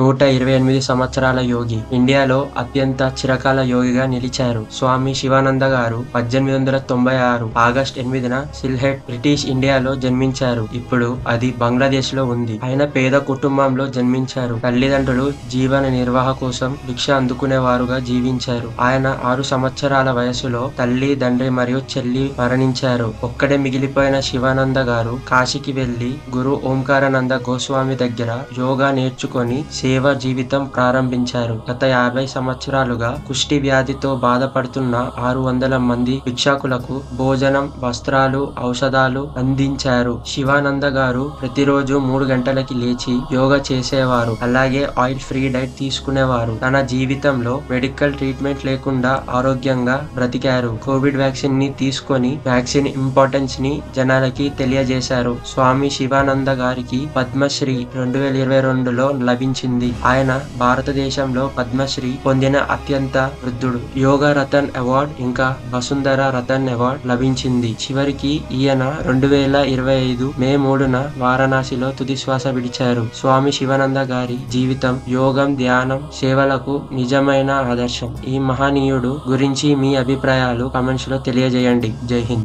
128 సంవత్సరాల యోగి. ఇండియాలో అత్యంత చిరకాల యోగిగా నిలిచారు. స్వామి శివానంద గారు 1896 ఆగస్టు 8న సిల్హెట్, బ్రిటిష్ ఇండియాలో జన్మించారు. ఇప్పుడు అది బంగ్లాదేశ్ లో ఉంది. ఆయన పేద కుటుంబంలో జన్మించారు. తల్లిదండ్రులు జీవన నిర్వాహ కోసం భిక్ష అందుకునేవారుగా జీవించారు. ఆయన 6 సంవత్సరాల వయసులో తల్లి, తండ్రి మరియు చెల్లి మరణించారు. ఒక్కడే మిగిలిపోయిన శివానంద గారు కాశీకి వెళ్లి గురు ఓంకారానంద గోస్వామి దగ్గర యోగా నేర్చుకొని సేవ జీవితం ప్రారంభించారు. గత 50 సంవత్సరాలుగా కుష్టి వ్యాధితో బాధపడుతున్న 600 మంది భిక్షకులకు భోజనం, వస్త్రాలు, ఔషధాలు అందించారు. శివానంద గారు ప్రతిరోజు 3 గంటలకి లేచి యోగా చేసేవారు. అలాగే ఆయిల్ ఫ్రీ డైట్ తీసుకునేవారు. తన జీవితంలో మెడికల్ ట్రీట్మెంట్ లేకుండా ఆరోగ్యంగా బ్రతికారు. కోవిడ్ వ్యాక్సిన్ ని తీసుకొని వ్యాక్సిన్ ఇంపార్టెన్స్ ని జనాలకి తెలియజేశారు. స్వామి శివానంద గారికి పద్మశ్రీ 2022లో లభించింది. ఆయన భారతదేశంలో పద్మశ్రీ పొందిన అత్యంత వృద్ధుడు. యోగా రతన్ అవార్డ్ ఇంకా వసుంధర రతన్ అవార్డ్ లభించింది. చివరికి ఈయన 2025 మే 3న వారణాసిలో తుది శ్వాస విడిచారు. స్వామి శివానంద గారి జీవితం, యోగం, ధ్యానం, సేవలకు నిజమైన ఆదర్శం. ఈ మహనీయుడు గురించి మీ అభిప్రాయాలు కామెంట్స్ లో తెలియజేయండి. జై హింద్.